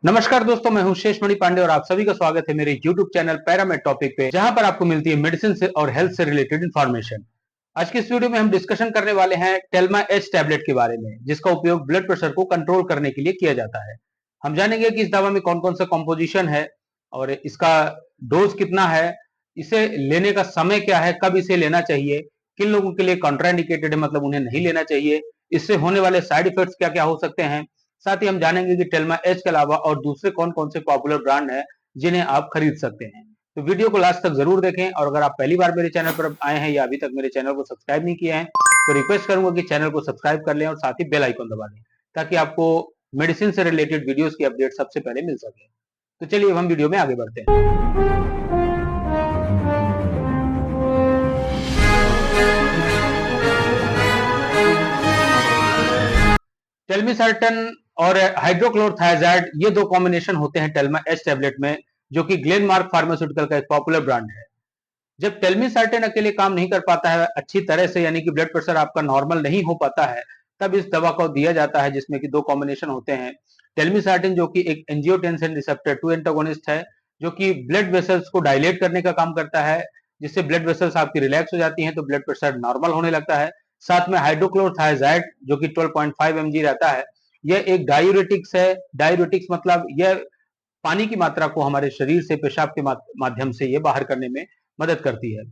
नमस्कार दोस्तों, मैं हूं शेषमणि पांडे और आप सभी का स्वागत है मेरे YouTube चैनल पैरामेड टॉपिक पे, जहां पर आपको मिलती है मेडिसिन से और हेल्थ से रिलेटेड इन्फॉर्मेशन। आज की इस वीडियो में हम डिस्कशन करने वाले हैं टेल्मा एच टैबलेट के बारे में, जिसका उपयोग ब्लड प्रेशर को कंट्रोल करने के लिए किया जाता है। हम जानेंगे कि इस दवा में कौन कौन सा कॉम्पोजिशन है और इसका डोज कितना है, इसे लेने का समय क्या है, कब इसे लेना चाहिए, किन लोगों के लिए कॉन्ट्राइंडिकेटेड है, मतलब उन्हें नहीं लेना चाहिए, इससे होने वाले साइड इफेक्ट्स क्या क्या हो सकते हैं। साथ ही हम जानेंगे कि टेल्मा एच के अलावा और दूसरे कौन कौन से पॉपुलर ब्रांड हैं जिन्हें आप खरीद सकते हैं। तो वीडियो को लास्ट तक जरूर देखें और अगर आप पहली बार मेरे चैनल पर आए हैं या अभी तक मेरे चैनल को सब्सक्राइब नहीं किया है तो रिक्वेस्ट करूंगा कि चैनल को सब्सक्राइब कर लें और साथ ही बेल आइकन दबा दें ताकि आपको मेडिसिन से रिलेटेड वीडियोस की अपडेट सबसे पहले मिल सके। तो चलिए अब हम वीडियो में आगे बढ़ते हैं। टेल्मिसर्टन और हाइड्रोक्लोरथायजाइड ये दो कॉम्बिनेशन होते हैं टेल्मा एच टैबलेट में, जो कि ग्लेनमार्क फार्मास्यूटिकल का एक पॉपुलर ब्रांड है। जब टेल्मिसर्टन अकेले काम नहीं कर पाता है अच्छी तरह से, यानी कि ब्लड प्रेशर आपका नॉर्मल नहीं हो पाता है, तब इस दवा को दिया जाता है जिसमें कि दो कॉम्बिनेशन होते हैं। टेल्मिसर्टन जो कि एक एंजियोटेंसिन रिसेप्टर 2 एंटागोनिस्ट है, जो कि ब्लड वेसल्स को डायलेट करने का काम करता है, जिससे ब्लड वेसल्स आपकी रिलैक्स हो जाती हैं तो ब्लड प्रेशर नॉर्मल होने लगता है। साथ में हाइड्रोक्लोरथायजाइड जो कि 12.5 mg रहता है, यह एक डायूरेटिक्स है। डायूरेटिक्स मतलब यह पानी की मात्रा को हमारे शरीर से पेशाब के माध्यम से ये बाहर करने में मदद करती है।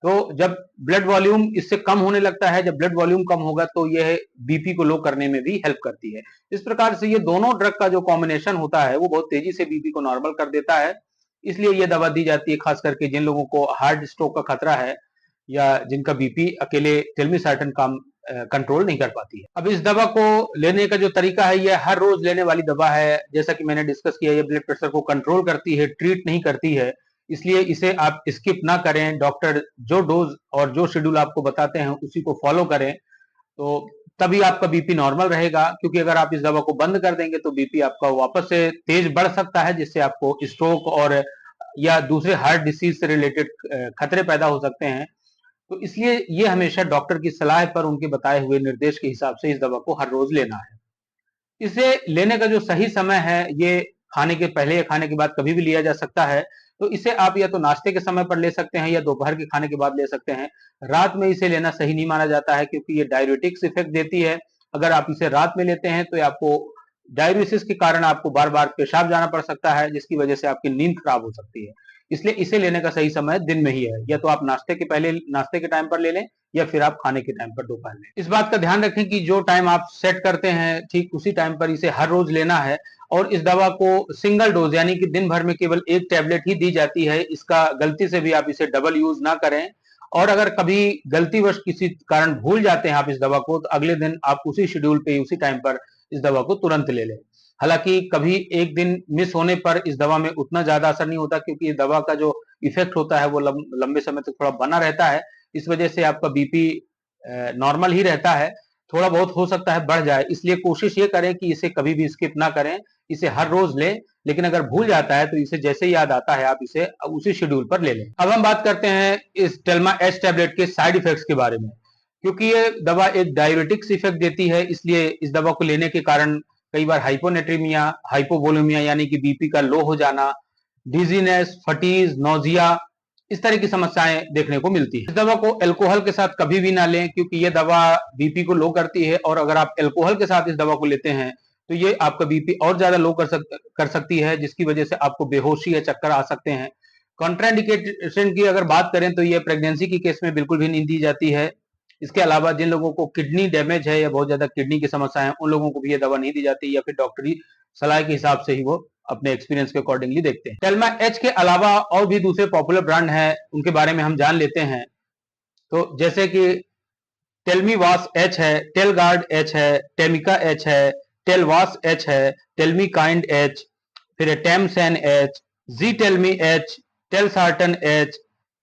तो जब ब्लड वॉल्यूम इससे कम होने लगता है, जब ब्लड वॉल्यूम कम होगा तो यह बीपी को लो करने में भी हेल्प करती है। इस प्रकार से ये दोनों ड्रग का जो कॉम्बिनेशन होता है वो बहुत तेजी से बीपी को नॉर्मल कर देता है। इसलिए ये दवा दी जाती है खास करके जिन लोगों को हार्ट स्ट्रोक का खतरा है या जिनका बीपी अकेले टेल्मिसर्टन काम कंट्रोल नहीं कर पाती है। अब इस दवा को लेने का जो तरीका है, यह हर रोज लेने वाली दवा है। जैसा कि मैंने डिस्कस किया, ये ब्लड प्रेशर को कंट्रोल करती है, ट्रीट नहीं करती है, इसलिए इसे आप स्किप ना करें। डॉक्टर जो डोज और जो शेड्यूल आपको बताते हैं उसी को फॉलो करें, तो तभी आपका बीपी नॉर्मल रहेगा। क्योंकि अगर आप इस दवा को बंद कर देंगे तो बीपी आपका वापस से तेज बढ़ सकता है, जिससे आपको स्ट्रोक और या दूसरे हार्ट डिसीज से रिलेटेड खतरे पैदा हो सकते हैं। तो इसलिए ये हमेशा डॉक्टर की सलाह पर उनके बताए हुए निर्देश के हिसाब से इस दवा को हर रोज लेना है। इसे लेने का जो सही समय है, ये खाने के पहले या खाने के बाद कभी भी लिया जा सकता है। तो इसे आप या तो नाश्ते के समय पर ले सकते हैं या दोपहर के खाने के बाद ले सकते हैं। रात में इसे लेना सही नहीं माना जाता है क्योंकि ये डाययूरेटिक्स इफेक्ट देती है। अगर आप इसे रात में लेते हैं तो आपको डाययूरेसिस के कारण आपको बार बार पेशाब जाना पड़ सकता है, जिसकी वजह से आपकी नींद खराब हो सकती है। इसलिए इसे लेने का सही समय दिन में ही है। या तो आप नाश्ते के पहले नाश्ते के टाइम पर ले लें या फिर आप खाने के टाइम पर दोपहर में। इस बात का ध्यान रखें कि जो टाइम आप सेट करते हैं ठीक उसी टाइम पर इसे हर रोज लेना है। और इस दवा को सिंगल डोज यानी कि दिन भर में केवल एक टैबलेट ही दी जाती है। इसका गलती से भी आप इसे डबल यूज ना करें। और अगर कभी गलतीवश किसी कारण भूल जाते हैं आप इस दवा को, तो अगले दिन आप उसी शेड्यूल पे उसी टाइम पर इस दवा को तुरंत ले लें। हालांकि कभी एक दिन मिस होने पर इस दवा में उतना ज्यादा असर नहीं होता क्योंकि इस दवा का जो इफेक्ट होता है वो लंबे समय तक थोड़ा बना रहता है। इस वजह से आपका बीपी नॉर्मल ही रहता है, थोड़ा बहुत हो सकता है बढ़ जाए। इसलिए कोशिश ये करें कि इसे कभी भी स्किप ना करें, इसे हर रोज लें। लेकिन अगर भूल जाता है तो इसे जैसे ही याद आता है आप इसे उसी शेड्यूल पर ले लें। अब हम बात करते हैं इस टेल्मा एच टैबलेट के साइड इफेक्ट्स के बारे में। क्योंकि ये दवा एक डाययूरेटिक्स इफेक्ट देती है, इसलिए इस दवा को लेने के कारण कई बार हाइपोनेट्रीमिया, हाइपोवोलेमिया यानी कि बीपी का लो हो जाना, डिजीनेस, फटीज, नोजिया, इस तरह की समस्याएं देखने को मिलती है। इस दवा को अल्कोहल के साथ कभी भी ना लें क्योंकि ये दवा बीपी को लो करती है और अगर आप अल्कोहल के साथ इस दवा को लेते हैं तो ये आपका बीपी और ज्यादा लो कर सकती है, जिसकी वजह से आपको बेहोशी या चक्कर आ सकते हैं। कॉन्ट्राइंडिकेशन की अगर बात करें तो ये प्रेगनेंसी की केस में बिल्कुल भी नहीं दी जाती है। इसके अलावा जिन लोगों को किडनी डैमेज है या बहुत ज्यादा किडनी की समस्या है उन लोगों को भी ये दवा नहीं दी जाती, या फिर डॉक्टरी सलाह के हिसाब से ही वो अपने एक्सपीरियंस के अकॉर्डिंगली देखते हैं। टेल्मा एच के अलावा और भी दूसरे पॉपुलर ब्रांड हैं, उनके बारे में हम जान लेते हैं। तो जैसे कि टेल्मीवास एच है, टेलगार्ड एच है, टेमिका एच है, टेलवास एच है, टेल्मीकाइंड एच, फिर टेमसेन एच, जी Telmi H, Telsartan H,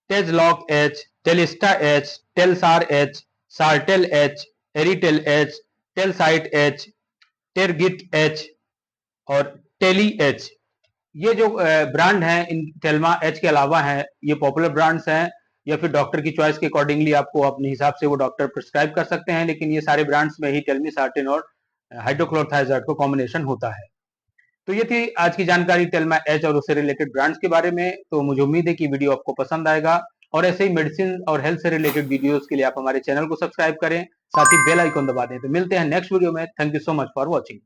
Tazloc H, Telista H, Telsar H, Sartel H, Eritel H, टेलसाइट एच, टेरगिट एच और टेली एच। ये जो ब्रांड हैं इन टेल्मा एच के अलावा हैं, ये पॉपुलर ब्रांड्स हैं, या फिर डॉक्टर की चॉइस के अकॉर्डिंगली आपको अपने हिसाब से वो डॉक्टर प्रिस्क्राइब कर सकते हैं। लेकिन ये सारे ब्रांड्स में ही टेल्मिसार्टिन और हाइड्रोक्लोरथायजाइड का कॉम्बिनेशन होता है। तो ये थी आज की जानकारी टेल्मा एच और उससे रिलेटेड ब्रांड्स के बारे में। तो मुझे उम्मीद है कि वीडियो आपको पसंद आएगा और ऐसे ही मेडिसिन और हेल्थ से रिलेटेड वीडियोस के लिए आप हमारे चैनल को सब्सक्राइब करें, साथ ही बेल आइकन दबा दें। तो मिलते हैं नेक्स्ट वीडियो में। Thank you so much for watching.